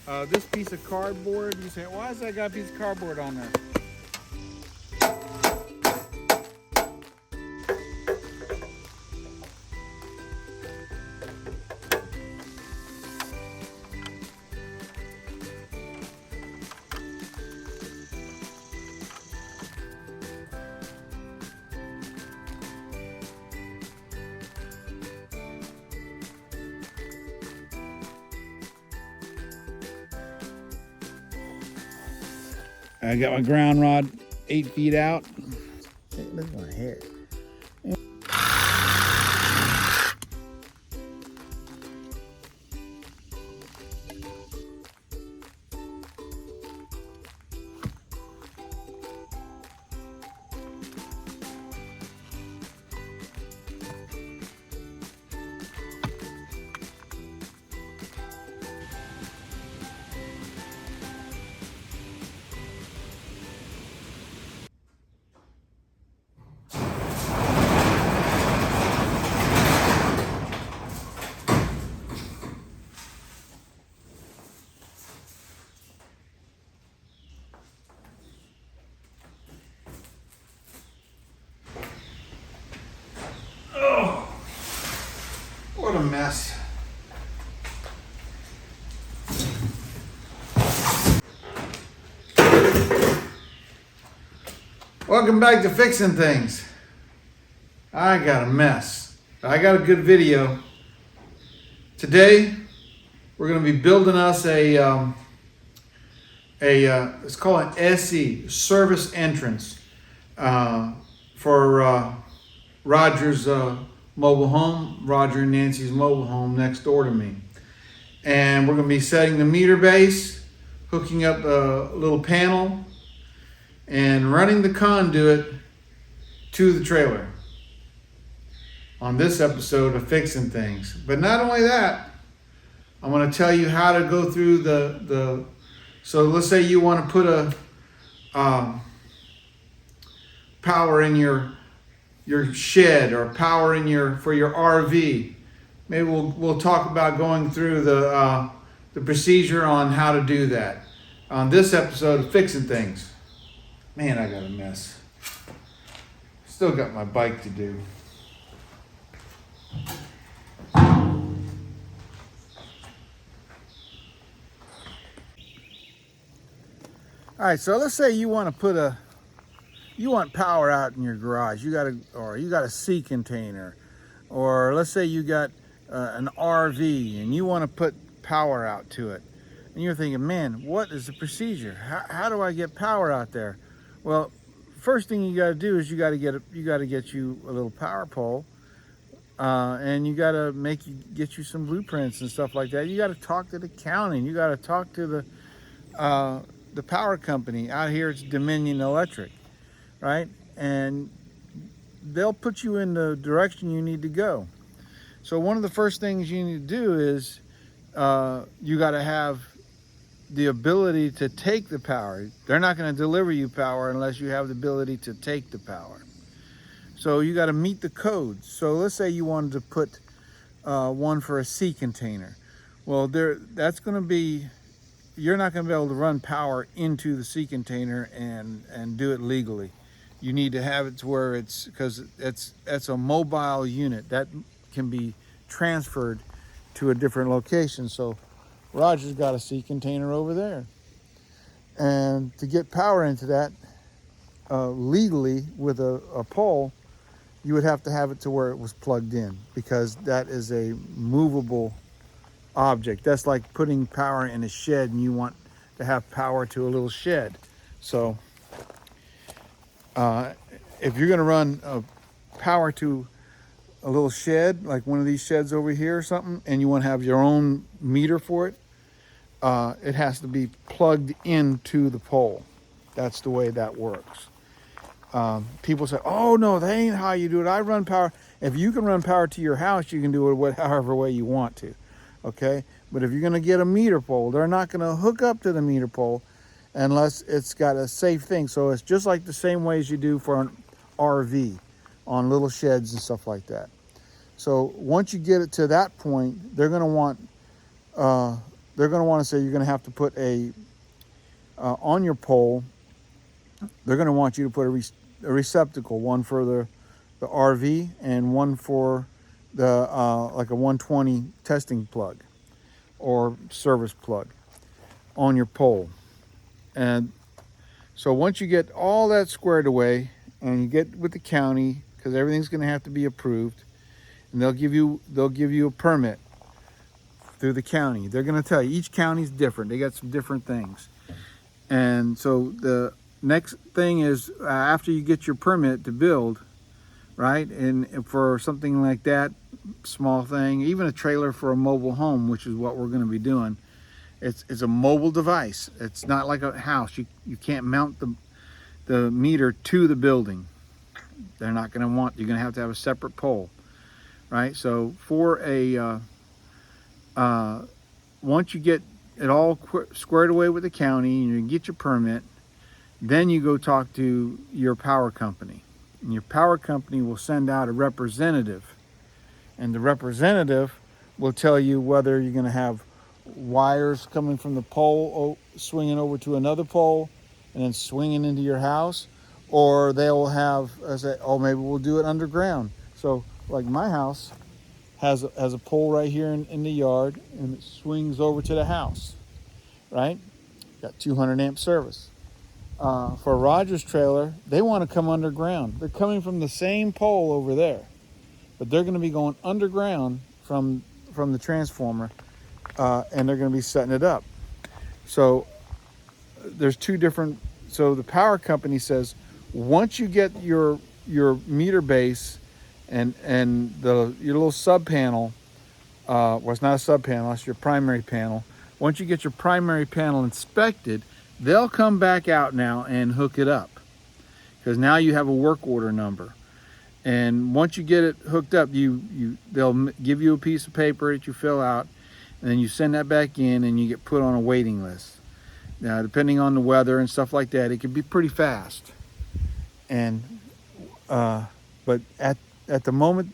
This piece of cardboard, you say, why has that got a piece of cardboard on there? I got my ground rod 8 feet out. Hey, look at my hair. What a mess. Welcome back to Fixing Things. I got a mess. I got a good video. Today, we're going to be building us it's called an SE, service entrance, for Roger's mobile home, Roger and Nancy's mobile home next door to me. And we're going to be setting the meter base, hooking up a little panel, and running the conduit to the trailer on this episode of Fixing Things. But not only that, I'm going to tell you how to go through so let's say you want to put a power in your shed or power in for your RV. Maybe we'll talk about going through the procedure on how to do that on this episode of Fixing Things. Man, I got a mess. Still got my bike to do. All right, so let's say you want to you want power out in your garage. You got a sea container, or let's say you got an RV and you want to put power out to it. And you're thinking, man, what is the procedure? How do I get power out there? Well, first thing you got to do is you got to get you a little power pole, and you got to get you some blueprints and stuff like that. You got to talk to the county. You got to talk to the power company. Out here, it's Dominion Electric, right? And they'll put you in the direction you need to go. So one of the first things you need to do is you got to have the ability to take the power. They're not going to deliver you power unless you have the ability to take the power. So you got to meet the codes. So let's say you wanted to put one for a sea container. Well, that's going to be, you're not going to be able to run power into the sea container and do it legally. You need to have it to where because it's a mobile unit that can be transferred to a different location. So Roger's got a sea container over there. And to get power into that legally with a pole, you would have to have it to where it was plugged in, because that is a movable object. That's like putting power in a shed and you want to have power to a little shed. So if you're going to run power to a little shed, like one of these sheds over here or something, and you want to have your own meter for it, it has to be plugged into the pole. That's the way that works. People say, oh no, that ain't how you do it. I run power. If you can run power to your house, you can do it however way you want to. Okay? But if you're going to get a meter pole, they're not going to hook up to the meter pole unless it's got a safe thing. So it's just like the same ways you do for an RV on little sheds and stuff like that. So once you get it to that point, they're going to want they're going to want to say you're going to have to put on your pole, they're going to want you to put a receptacle, one for the RV and one for the like a 120 testing plug or service plug on your pole. And so once you get all that squared away and you get with the county, because everything's going to have to be approved, and they'll give you a permit through the county. They're going to tell you each county's different. They got some different things. And so the next thing is after you get your permit to build, right? And for something like that, small thing, even a trailer for a mobile home, which is what we're going to be doing. It's a mobile device. It's not like a house. You can't mount the meter to the building. They're not going to want, you're going to have a separate pole, right? So for a, once you get it all squared away with the county and you get your permit, then you go talk to your power company. And your power company will send out a representative. And the representative will tell you whether you're going to have wires coming from the pole swinging over to another pole and then swinging into your house, or they will have say, oh, maybe we'll do it underground. So like my house has a pole right here in the yard, and it swings over to the house, right? Got 200 amp service. For Roger's trailer, they want to come underground. They're coming from the same pole over there, but they're going to be going underground from the transformer, and they're going to be setting it up. So there's two different. So the power company says once you get your meter base and your little sub panel, well, it's not a sub panel, it's your primary panel. Once you get your primary panel inspected, they'll come back out now and hook it up, because now you have a work order number. And once you get it hooked up, they'll give you a piece of paper that you fill out, and then you send that back in and you get put on a waiting list. Now, depending on the weather and stuff like that, it can be pretty fast. And but at the moment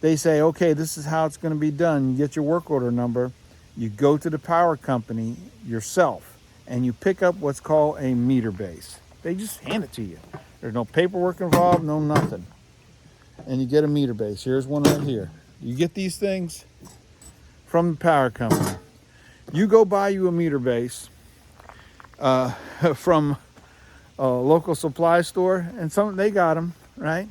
they say, okay, this is how it's going to be done, you get your work order number, you go to the power company yourself and you pick up what's called a meter base. They just hand it to you. There's no paperwork involved, no nothing. And you get a meter base. Here's one right here. You get these things from the power company. You go buy you a meter base from a local supply store, and they got them, right?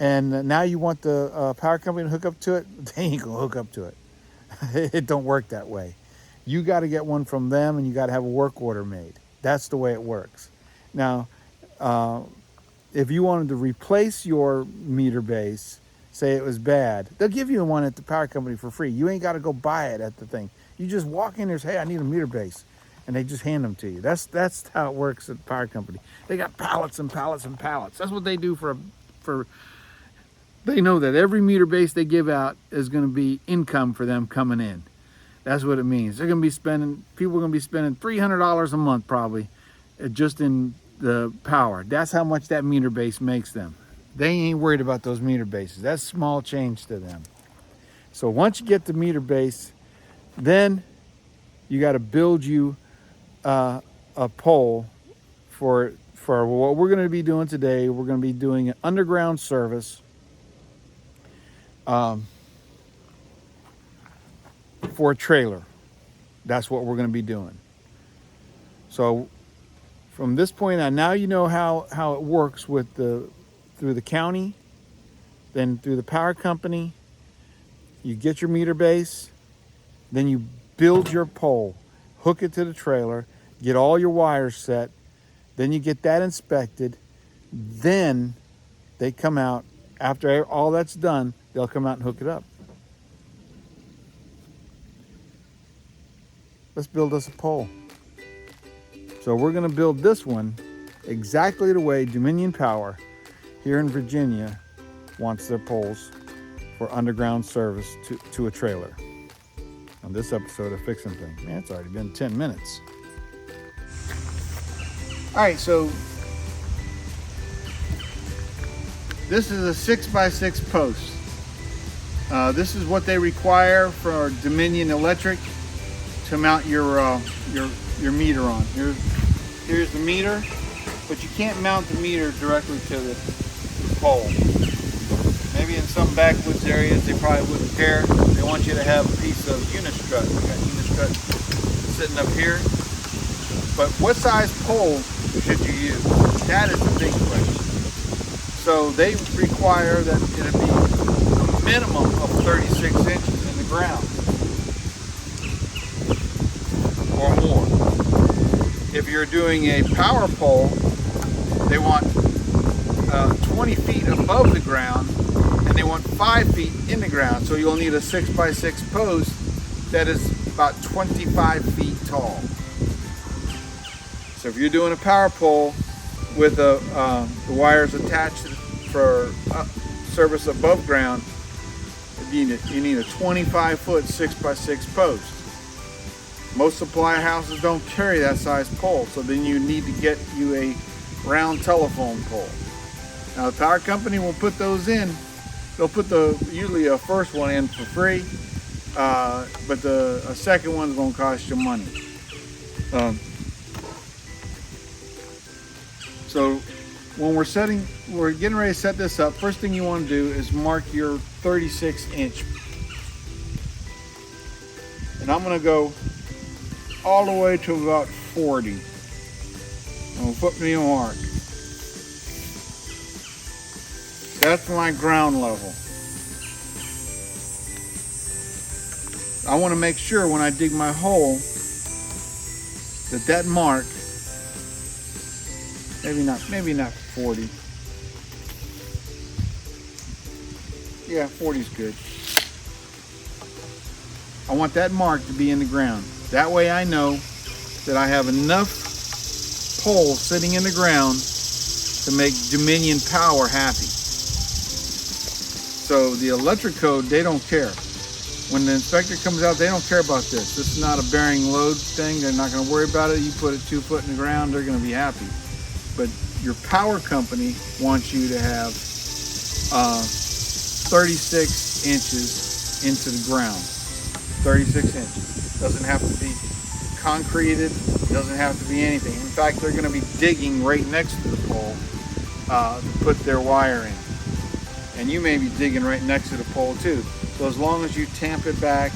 And now you want the power company to hook up to it. They ain't gonna hook up to it. It don't work that way. You got to get one from them, and you got to have a work order made. That's the way it works. Now, if you wanted to replace your meter base, say it was bad, they'll give you one at the power company for free. You ain't got to go buy it at the thing. You just walk in there and say, hey, I need a meter base, and they just hand them to you. That's how it works at the power company. They got pallets and pallets and pallets. That's what they do for. They know that every meter base they give out is going to be income for them coming in. That's what it means. People are going to be spending $300 a month probably just in the power. That's how much that meter base makes them. They ain't worried about those meter bases. That's small change to them. So once you get the meter base, then you got to build you a pole for what we're going to be doing today. We're going to be doing an underground service for a trailer. That's what we're going to be doing. So from this point on, now you know how it works through the county, then through the power company. You get your meter base, then you build your pole, hook it to the trailer, get all your wires set, then you get that inspected, then they come out. After all that's done, they'll come out and hook it up. Let's build us a pole. So we're going to build this one exactly the way Dominion Power here in Virginia wants their poles for underground service to a trailer. On this episode of Fixing Things. Man, it's already been 10 minutes. All right, so this is a 6x6 post. This is what they require for Dominion Electric to mount your meter on. Here's the meter, but you can't mount the meter directly to the pole. Maybe in some backwoods areas they probably wouldn't care. They want you to have a piece of unistrut. We got unistrut sitting up here. But what size pole should you use? That is the big question. So they require that it be a minimum of 36 inches in the ground or more. If you're doing a power pole, they want 20 feet above the ground, and they want 5 feet in the ground. So you'll need a 6x6 post that is about 25 feet tall. So if you're doing a power pole with the wires attached for service above ground, you need a 25-foot 6x6 post. Most supply houses don't carry that size pole, so then you need to get you a round telephone pole. Now the power company will put those in. They'll put usually a first one in for free, but a second one's gonna cost you money. So when we're getting ready to set this up, first thing you want to do is mark your 36-inch. And I'm going to go all the way to about 40. I'm going to put me a mark. That's my ground level. I want to make sure when I dig my hole that mark, maybe not 40. Yeah, 40 is good. I want that mark to be in the ground. That way I know that I have enough pole sitting in the ground to make Dominion Power happy. So the electric code, they don't care. When the inspector comes out, they don't care about this. This is not a bearing load thing. They're not going to worry about it. You put it 2 foot in the ground, they're going to be happy. But your power company wants you to have 36 inches into the ground. 36 inches. Doesn't have to be concreted. Doesn't have to be anything. In fact, they're going to be digging right next to the pole to put their wire in. And you may be digging right next to the pole too. So as long as you tamp it back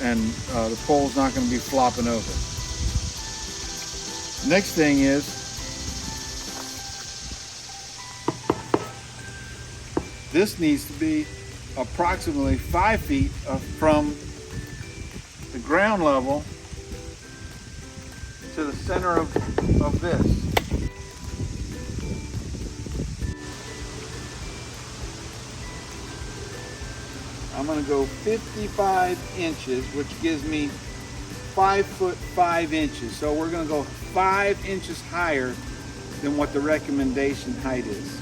and the pole's not going to be flopping over. Next thing is, this needs to be approximately 5 feet from the ground level to the center of this. I'm going to go 55 inches, which gives me 5 foot 5 inches. So we're going to go 5 inches higher than what the recommendation height is.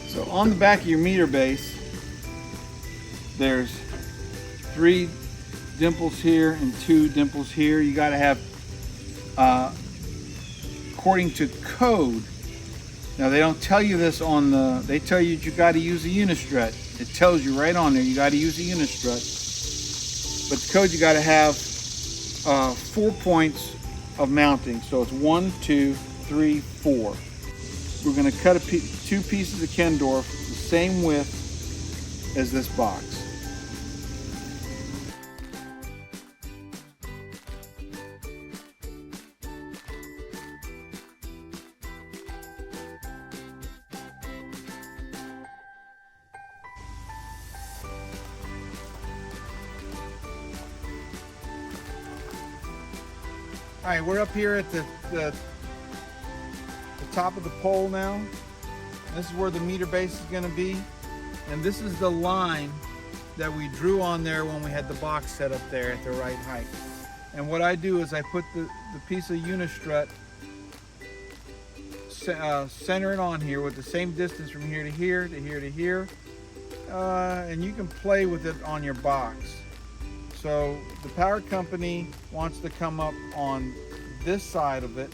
So on the back of your meter base, there's 3 dimples here and 2 dimples here. You got to have, according to code, now they don't tell you this they tell you got to use a unistrut. It tells you right on there you got to use a unistrut. But the code, you got to have 4 points of mounting. So it's 1, 2, 3, 4. We're going to cut 2 pieces of Kendorf the same width as this box. All right, we're up here at the top of the pole now. This is where the meter base is going to be, and this is the line that we drew on there when we had the box set up there at the right height. And what I do is I put the piece of unistrut, center it on here with the same distance from here to here to here to here, and you can play with it on your box. So the power company wants to come up on this side of it,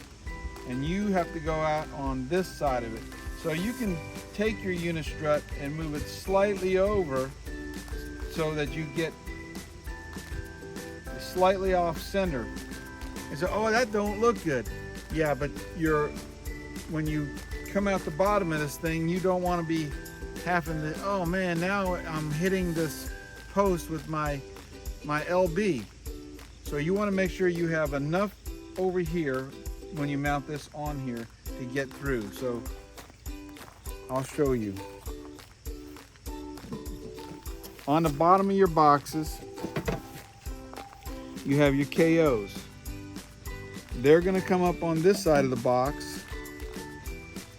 and you have to go out on this side of it. So you can take your unistrut and move it slightly over so that you get slightly off center. And so, oh, that don't look good. Yeah, but when you come out the bottom of this thing, you don't want to be having to, oh man, now I'm hitting this post with my LB. So you want to make sure you have enough over here when you mount this on here to get through. So I'll show you. On the bottom of your boxes, you have your KOs. They're going to come up on this side of the box,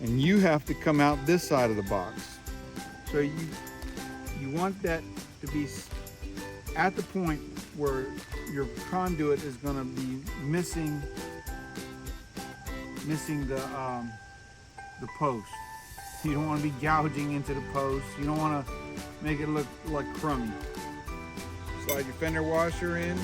and you have to come out this side of the box. So you want that to be at the point where your conduit is going to be missing the post. You don't want to be gouging into the post. You don't want to make it look like crummy. Slide your fender washer in.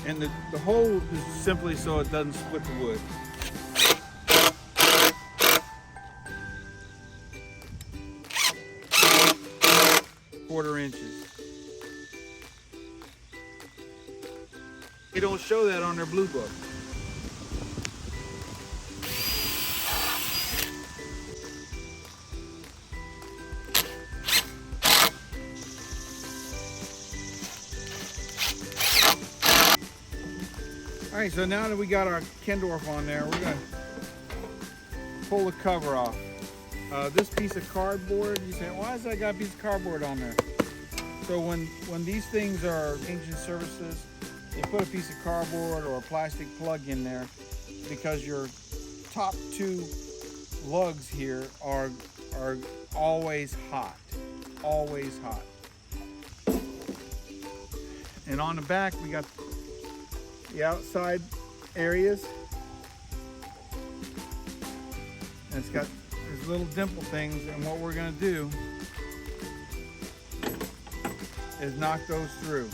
And the hole is simply so it doesn't split the wood. Quarter inches. They don't show that on their blue book. All right, so now that we got our Kendorf on there, we're gonna pull the cover off. This piece of cardboard, you say, why has that got a piece of cardboard on there? So when these things are changing surfaces, they put a piece of cardboard or a plastic plug in there because your top two lugs here are always hot, always hot. And on the back, we got the outside areas. And it's got these little dimple things, and what we're gonna do is knock those through.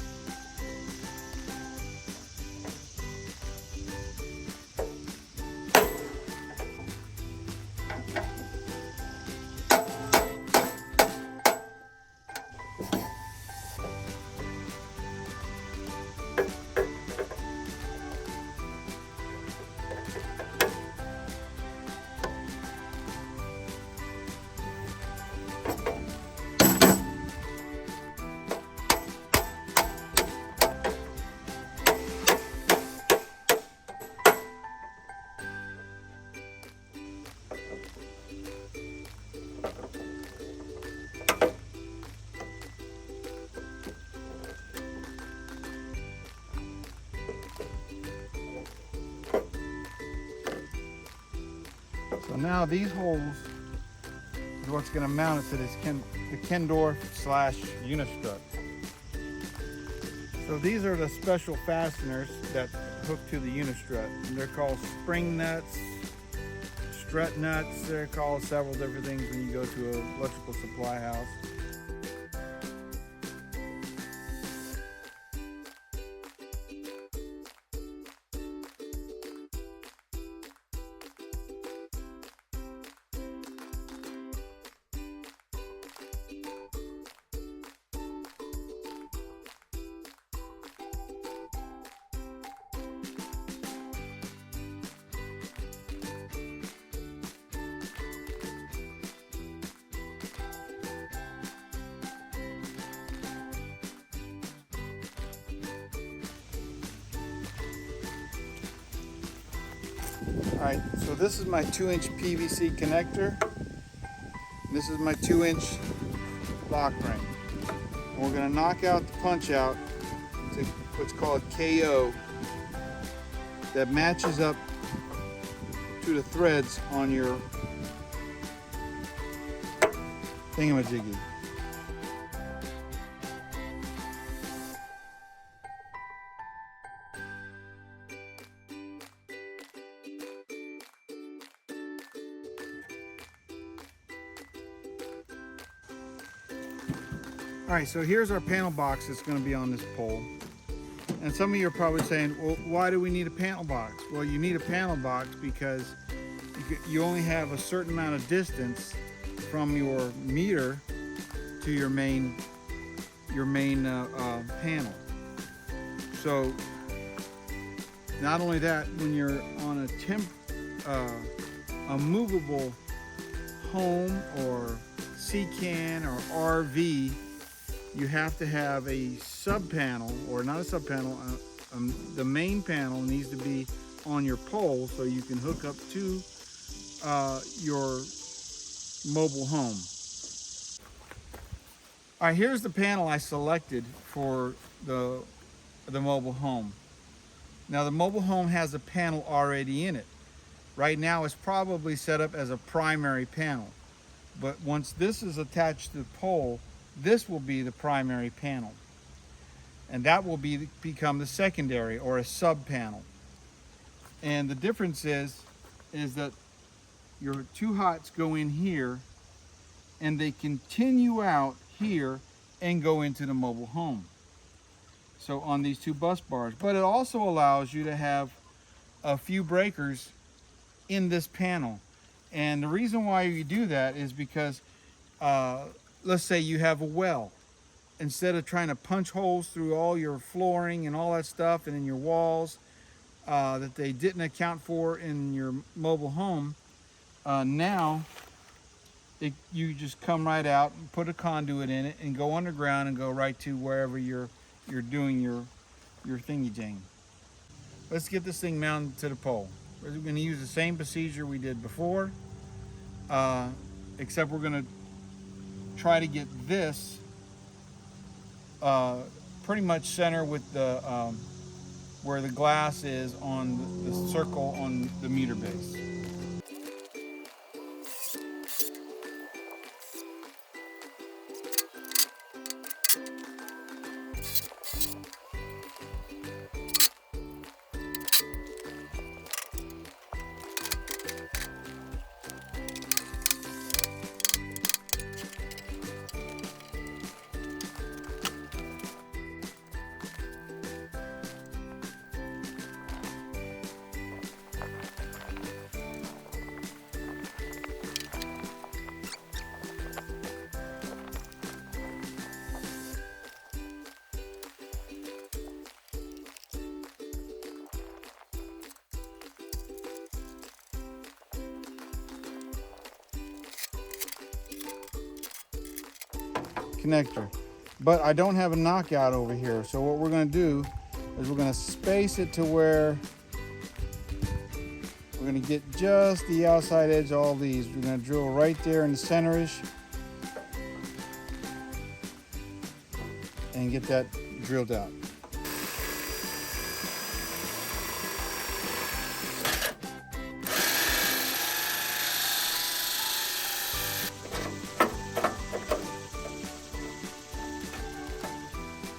So now these holes is what's going to mount it to this the Kendorf / Unistrut. So these are the special fasteners that hook to the Unistrut. And they're called spring nuts, strut nuts. They're called several different things when you go to an electrical supply house. Alright, so this is my 2-inch PVC connector. This is my 2-inch lock ring. And we're going to knock out the punch out to what's called KO that matches up to the threads on your thingamajiggy. Alright, so here's our panel box that's going to be on this pole. And some of you are probably saying, well, why do we need a panel box? Well, you need a panel box because you only have a certain amount of distance from your meter to your main panel. So not only that, when you're on a movable home or sea can or RV, you have to have a sub panel, or not a sub panel, the main panel needs to be on your pole so you can hook up to your mobile home. All right, here's the panel I selected for the mobile home. Now the mobile home has a panel already in it. Right now it's probably set up as a primary panel, but once this is attached to the pole, this will be the primary panel, and that will become the secondary or a sub panel. And the difference is that your two hots go in here and they continue out here and go into the mobile home. So on these two bus bars, but it also allows you to have a few breakers in this panel. And the reason why you do that is because let's say you have a well. Instead of trying to punch holes through all your flooring and all that stuff and in your walls that they didn't account for in your mobile home, now you just come right out and put a conduit in it and go underground and go right to wherever you're doing your thingy jang. Let's get this thing mounted to the pole. We're going to use the same procedure we did before, except we're going to try to get this pretty much center with the where the glass is on the circle on the meter base. Connector, but I don't have a knockout over here, so what we're going to do is we're going to space it to where we're going to get just the outside edge of all these. We're going to drill right there in the center-ish and get that drilled out.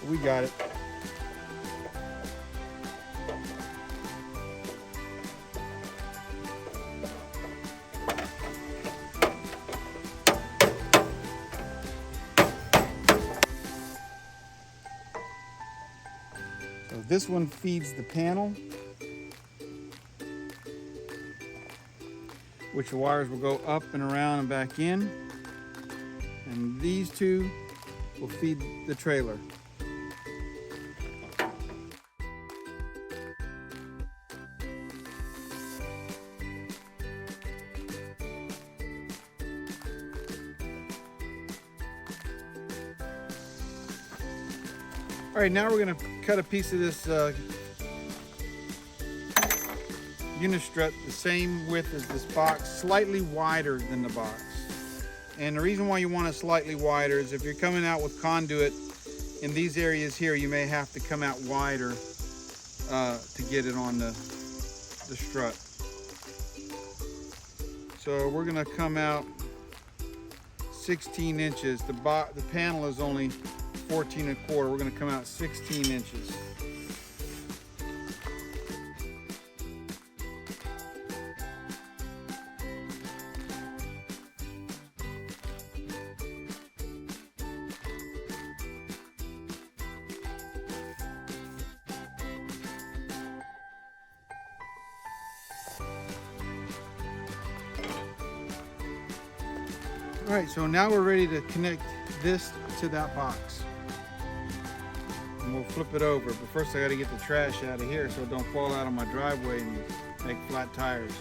We got it. So this one feeds the panel, which the wires will go up and around and back in, and these two will feed the trailer. All right, now we're going to cut a piece of this unistrut the same width as this box, slightly wider than the box. And the reason why you want it slightly wider is if you're coming out with conduit in these areas here, you may have to come out wider to get it on the strut. So we're going to come out 16 inches. The panel is only 14 1/4. We're going to come out 16 inches. All right, so now we're ready to connect this to that box. And we'll flip it over, but first I gotta get the trash out of here so it don't fall out on my driveway and make flat tires.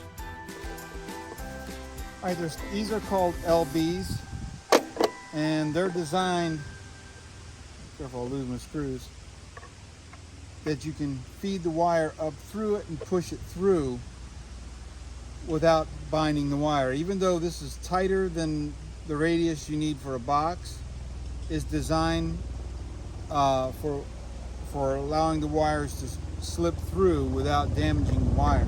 All right, these are called LBs, and they're designed, careful I'll lose my screws, that you can feed the wire up through it and push it through without binding the wire. Even though this is tighter than the radius you need for a box, is designed for allowing the wires to slip through without damaging the wires.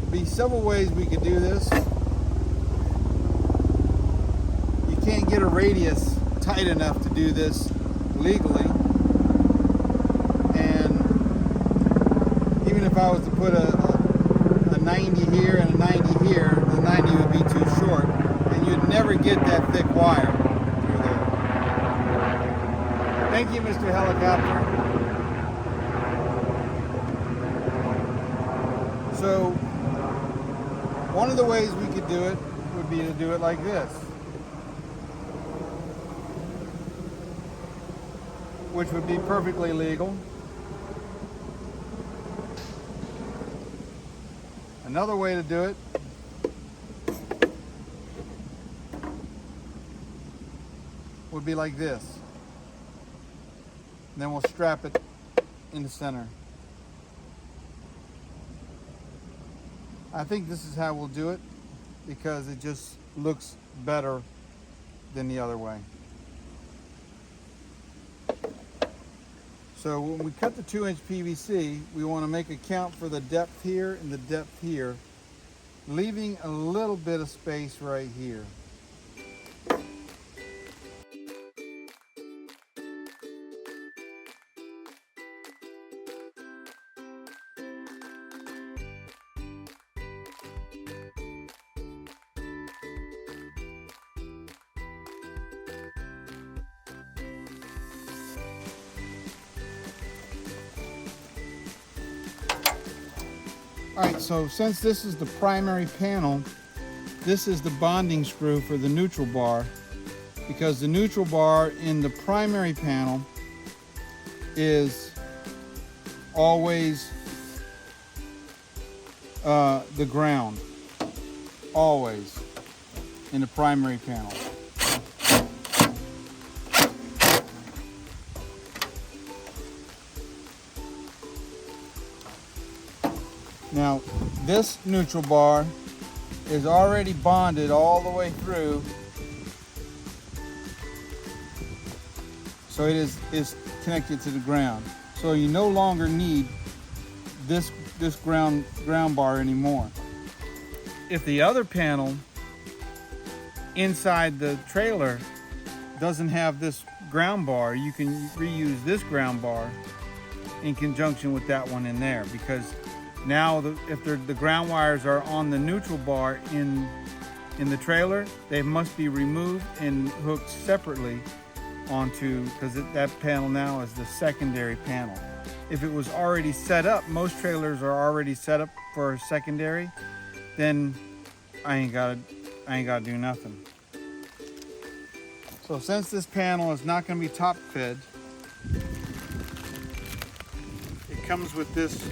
Be several ways we could do this. You can't get a radius tight enough to do this legally, and even if I was to put a 90 here and a 90 here, the 90 would be too short, and you'd never get that thick wire through there. Thank you, Mr. Helicopter. So, one of the ways we could do it would be to do it like this, which would be perfectly legal. Another way to do it would be like this. And then we'll strap it in the center. I think this is how we'll do it because it just looks better than the other way. So when we cut the 2-inch PVC, we want to make a count for the depth here and the depth here, leaving a little bit of space right here. All right, so since this is the primary panel, this is the bonding screw for the neutral bar, because the neutral bar in the primary panel is always the ground, always in the primary panel. Now, this neutral bar is already bonded all the way through, so it is connected to the ground. So you no longer need this ground bar anymore. If the other panel inside the trailer doesn't have this ground bar, you can reuse this ground bar in conjunction with that one in there, because now, if the ground wires are on the neutral bar in the trailer, they must be removed and hooked separately onto, because that panel now is the secondary panel. If it was already set up, most trailers are already set up for secondary, then I ain't gotta do nothing. So since this panel is not gonna be top fed, it comes with this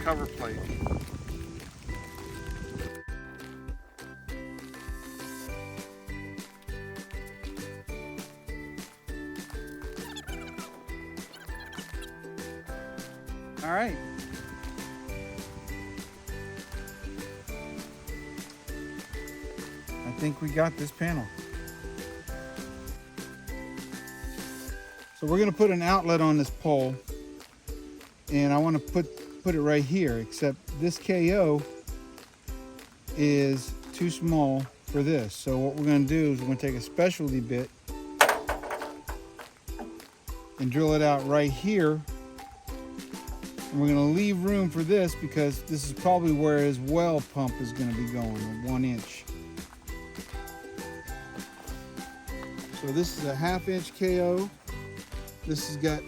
cover plate. All right. I think we got this panel. So we're going to put an outlet on this pole, and I want to put it right here, except this KO is too small for this. So what we're going to do is we're going to take a specialty bit and drill it out right here, and we're going to leave room for this because this is probably where his well pump is going to be going, 1 inch. So this is a 1/2 inch KO. This has got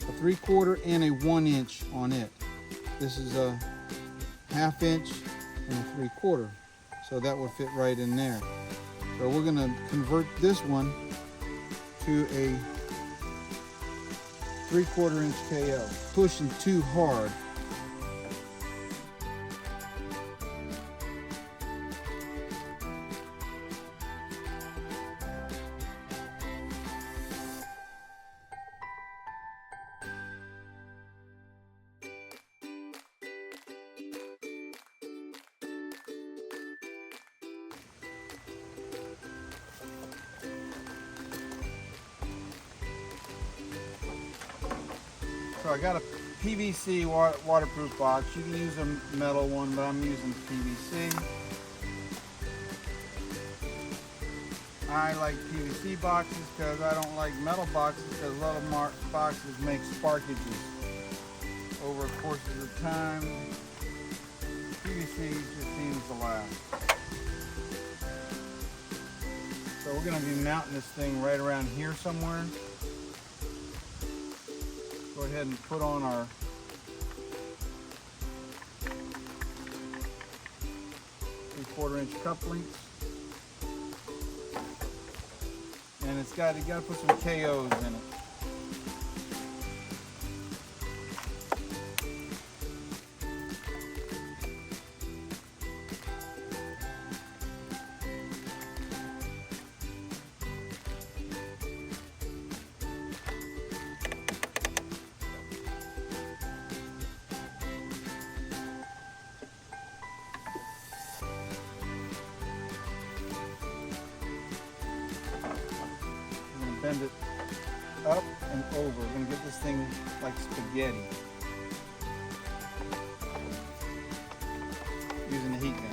a 3/4 and a 1 inch on it. This is a 1/2 inch and a 3/4, so that will fit right in there. So we're going to convert this one to a 3/4 inch KO. Pushing too hard. So I got a PVC waterproof box. You can use a metal one, but I'm using PVC. I like PVC boxes because I don't like metal boxes, because a lot of boxes make sparkages over courses of time. PVC just seems to last. So we're going to be mounting this thing right around here somewhere. Go ahead and put on our three-quarter inch cup links. And you got to put some KOs in it. Bend it up and over. We're going to get this thing like spaghetti using the heat gun.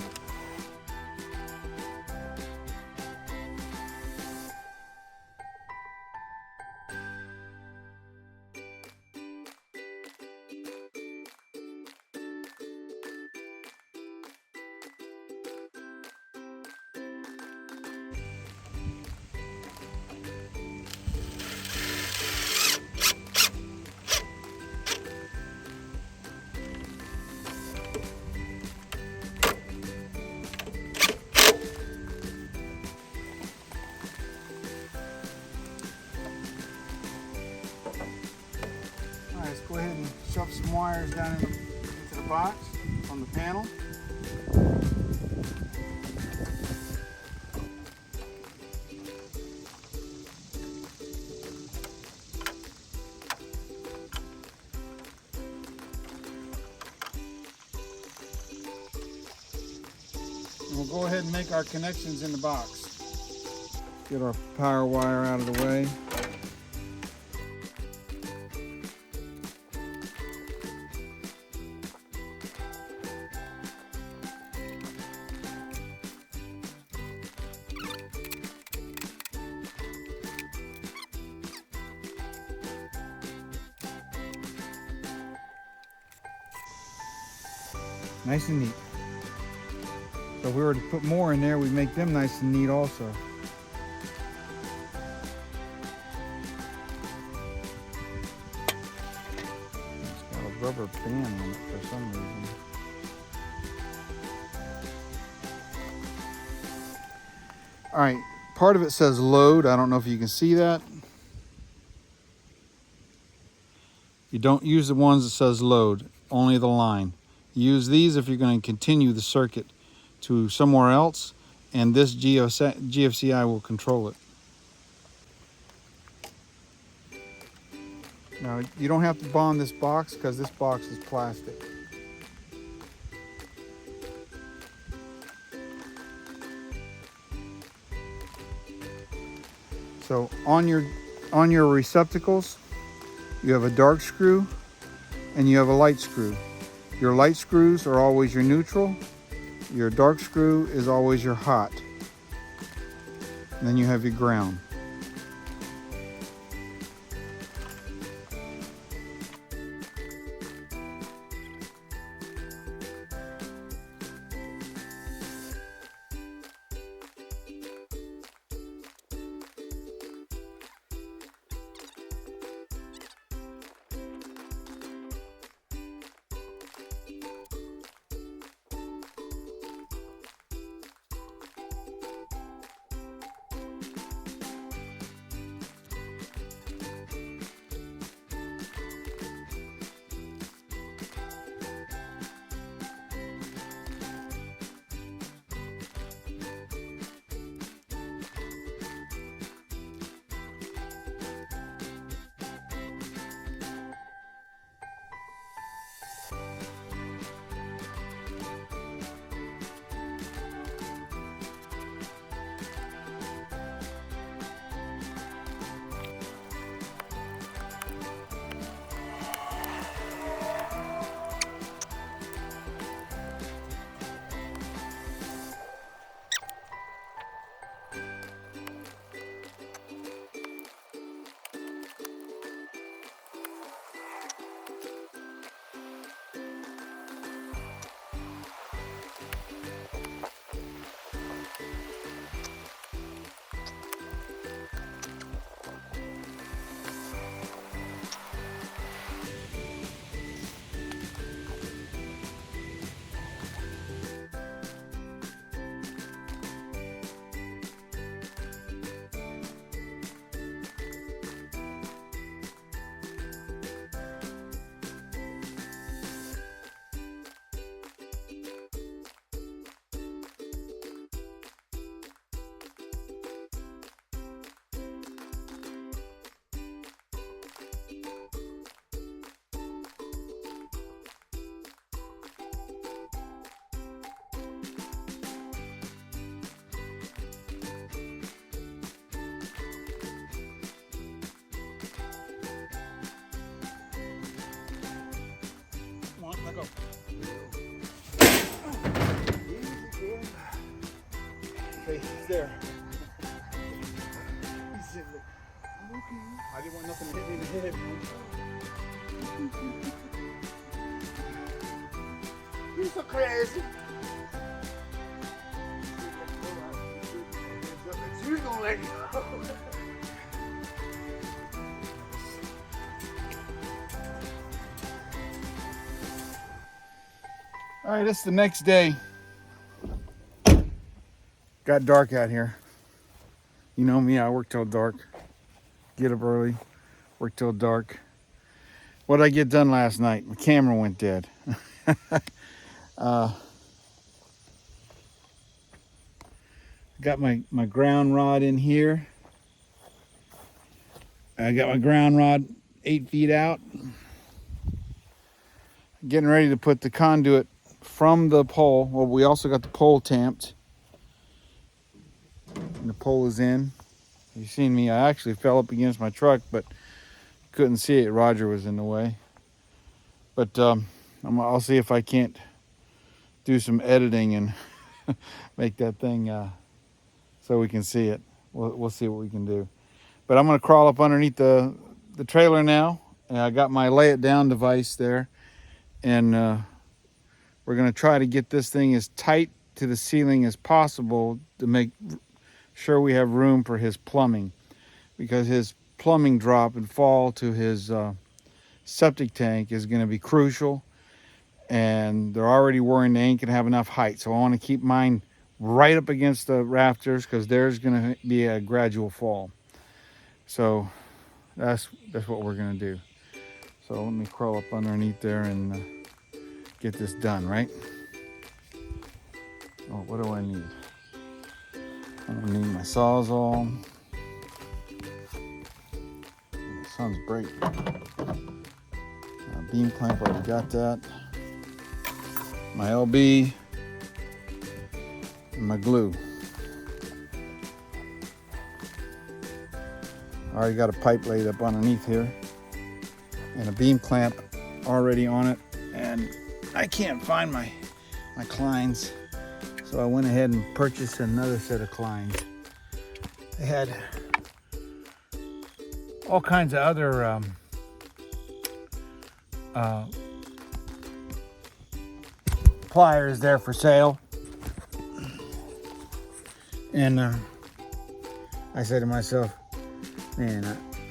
Let's go ahead and shove some wires down into the box on the panel. And we'll go ahead and make our connections in the box. Get our power wire out of the way. Nice and neat. So if we were to put more in there, we'd make them nice and neat also. It's got a rubber band on it for some reason. All right, part of it says load. I don't know if you can see that. You don't use the ones that says load, only the line. Use these if you're going to continue the circuit to somewhere else, and this GFCI will control it. Now, you don't have to bond this box because this box is plastic. So on your receptacles, you have a dark screw and you have a light screw. Your light screws are always your neutral. Your dark screw is always your hot. And then you have your ground. go. Okay, he's there. He's sitting there. I didn't want nothing to hit me in the head. You're so crazy. You're gonna let go. All right, it's the next day. Got dark out here. You know me, I work till dark. Get up early, work till dark. What did I get done last night? My camera went dead. Got my ground rod in here. I got my ground rod 8 feet out. Getting ready to put the conduit from the pole. Well, we also got the pole tamped. And the pole is in. You've seen me, I actually fell up against my truck, but couldn't see it. Roger was in the way. But I'll see if I can't do some editing and make that thing so we can see it. We'll see what we can do. But I'm gonna crawl up underneath the trailer now. And I got my lay it down device there. And we're gonna try to get this thing as tight to the ceiling as possible to make sure we have room for his plumbing, because his plumbing drop and fall to his septic tank is going to be crucial, and they're already worrying they ain't gonna have enough height. So I want to keep mine right up against the rafters, because there's going to be a gradual fall. So that's what we're going to do. So let me crawl up underneath there and get this done, right? Oh, what do I need? I need my Sawzall. The sun's bright. Beam clamp, already got that. My LB. And my glue. I already got a pipe laid up underneath here. And a beam clamp already on it. And I can't find my Kleins. So I went ahead and purchased another set of Kleins. They had all kinds of other pliers there for sale. And I said to myself, man,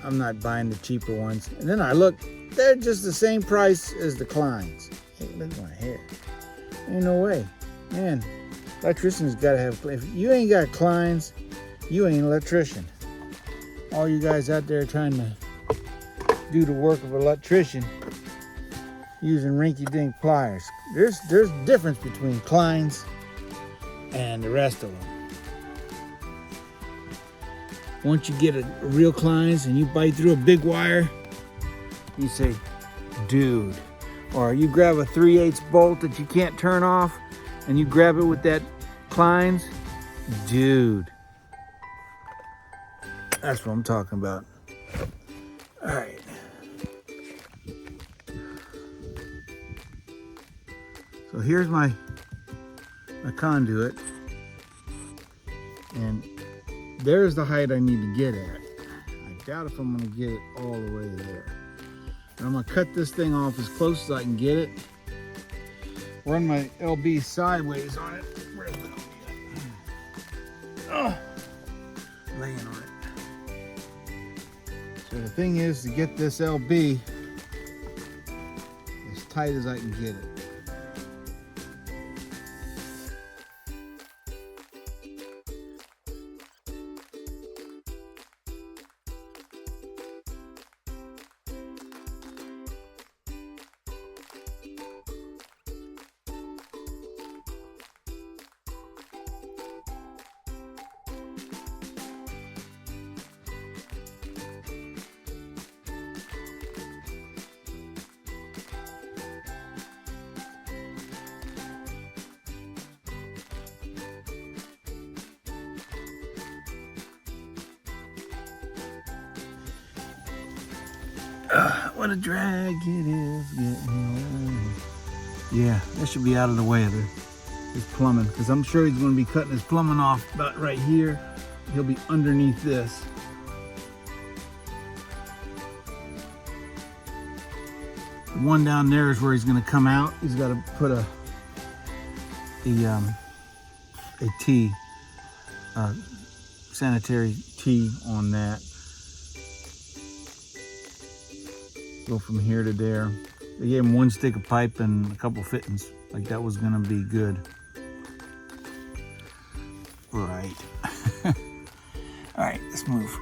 I'm not buying the cheaper ones. And then I looked, they're just the same price as the Kleins. Hey, look at my hair. Ain't no way. Man, electricians gotta have, if you ain't got Kleins, you ain't an electrician. All you guys out there trying to do the work of an electrician using rinky-dink pliers. There's difference between Kleins and the rest of them. Once you get a real Kleins and you bite through a big wire, you say, dude. Or you grab a 3/8 bolt that you can't turn off and you grab it with that Kleins, dude. That's what I'm talking about. All right. So here's my conduit. And there's the height I need to get at. I doubt if I'm gonna get it all the way there. And I'm gonna cut this thing off as close as I can get it. Run my LB sideways on it. Where's the LB at? Oh, laying on it. So the thing is to get this LB as tight as I can get it. What a drag it is getting away. Yeah, that should be out of the way of his plumbing, because I'm sure he's going to be cutting his plumbing off about right here. He'll be underneath this. The one down there is where he's going to come out. He's got to put a T, sanitary T on that. Go from here to there. They gave him one stick of pipe and a couple fittings. Like that was gonna be good. Right. All right, let's move.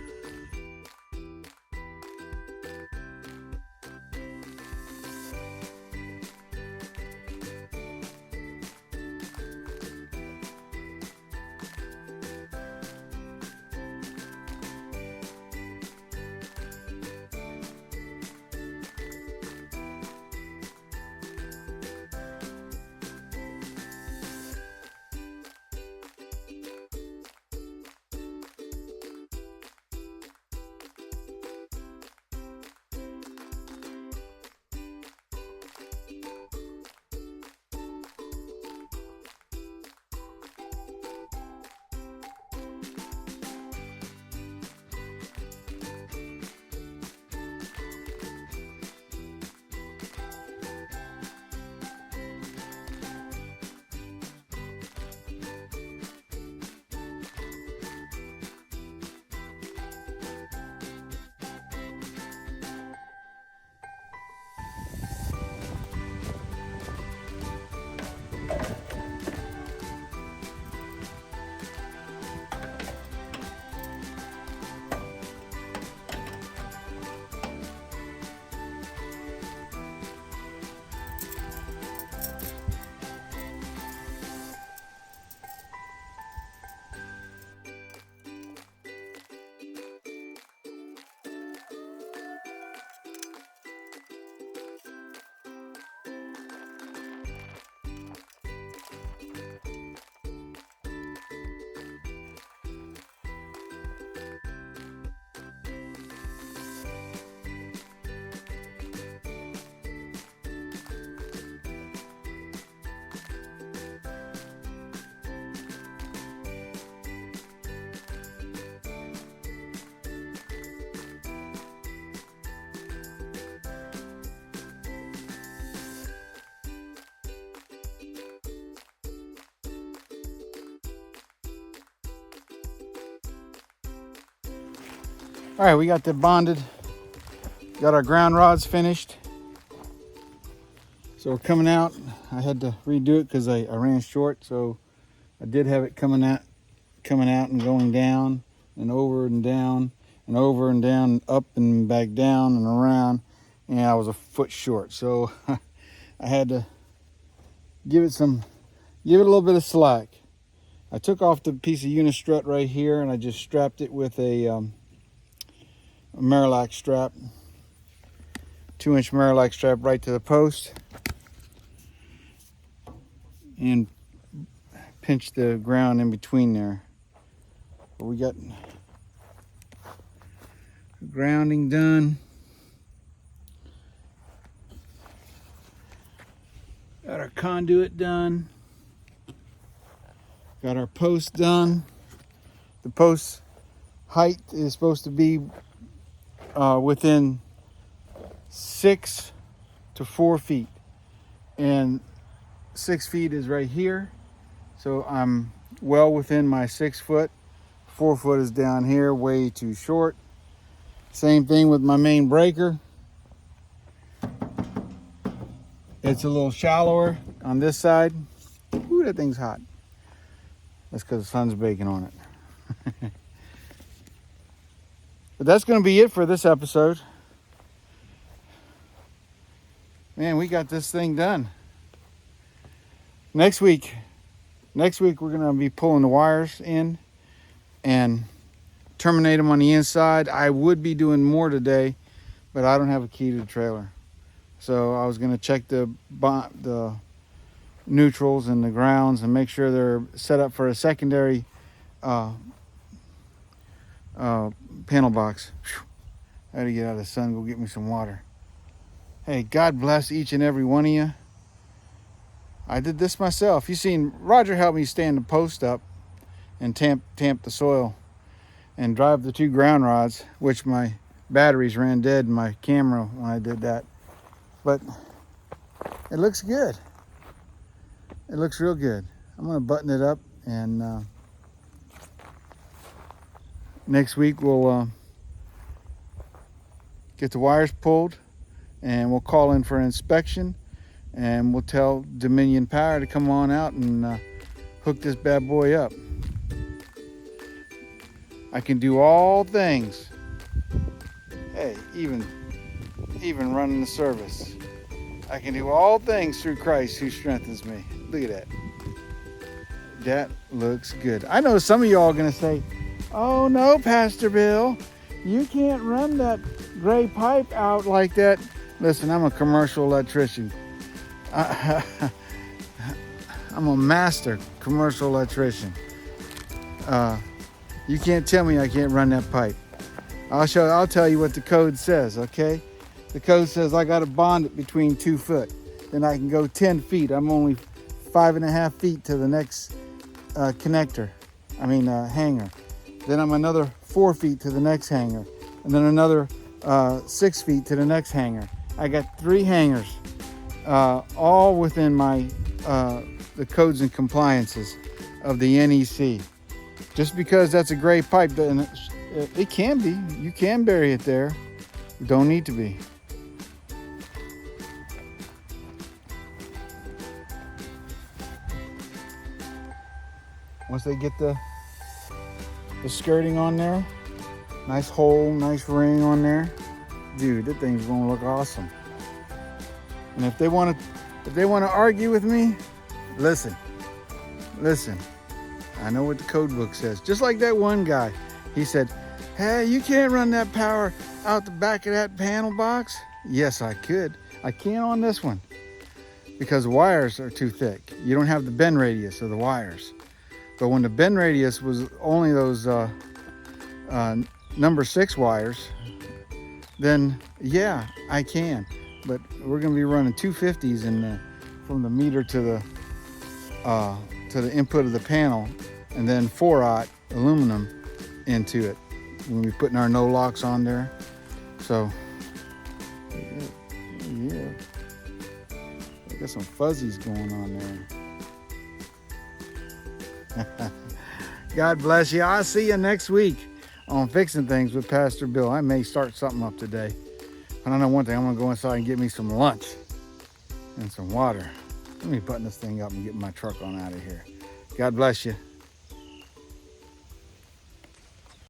All right, we got the bonded, got our ground rods finished. So we're coming out. I had to redo it because I ran short, so I did have it coming out and going down and over and down and over and down, up and back down and around, and I was a foot short. So I had to give it a little bit of slack. I took off the piece of unistrut right here and I just strapped it with a Marilac strap, 2-inch Marilac strap right to the post, and pinch the ground in between there. But we got grounding done. Got our conduit done. Got our post done. The post height is supposed to be within 6 to 4 feet, and 6 feet is right here, so I'm well within my 6 foot. 4 foot is down here, way too short. Same thing with my main breaker. It's a little shallower on this side. Ooh, that thing's hot. That's because the sun's baking on it. But that's going to be it for this episode. Man, we got this thing done. Next week we're going to be pulling the wires in and terminate them on the inside. I would be doing more today, but I don't have a key to the trailer. So I was going to check the neutrals and the grounds and make sure they're set up for a secondary panel box. Whew. I had to get out of the sun, go get me some water. Hey, God bless each and every one of you. I did this myself. You seen Roger help me stand the post up and tamp the soil and drive the 2 ground rods, which my batteries ran dead in my camera when I did that. But it looks good. It looks real good. I'm gonna button it up, and next week we'll get the wires pulled, and we'll call in for an inspection, and we'll tell Dominion Power to come on out and hook this bad boy up. I can do all things. Hey, even running the service. I can do all things through Christ who strengthens me. Look at that. That looks good. I know some of y'all are going to say, oh no, Pastor Bill, you can't run that gray pipe out like that. Listen, I'm a commercial electrician. I'm a master commercial electrician. You can't tell me I can't run that pipe. I'll tell you what the code says, okay? The code says I got to bond it between 2 foot. Then I can go 10 feet. I'm only 5.5 feet to the next hanger. Then I'm another 4 feet to the next hanger. And then another 6 feet to the next hanger. I got 3 hangers, all within my the codes and compliances of the NEC. Just because that's a gray pipe, it can be. You can bury it there. You don't need to be. Once they get the skirting on there, nice hole, nice ring on there, dude, that thing's gonna look awesome. And if they want to argue with me, listen. I know what the code book says. Just like that one guy, he said, "Hey, you can't run that power out the back of that panel box." Yes, I could. I can't on this one because the wires are too thick. You don't have the bend radius of the wires. But when the bend radius was only those number 6 wires, then yeah, I can. But we're going to be running 250s from the meter to the input of the panel, and then 4/0 aluminum into it. We'll be putting our no locks on there. So yeah, I got some fuzzies going on there. God bless you. I'll see you next week on Fixing Things with Pastor Bill. I may start something up today. I don't know one thing. I'm going to go inside and get me some lunch and some water. Let me button this thing up and get my truck on out of here. God bless you.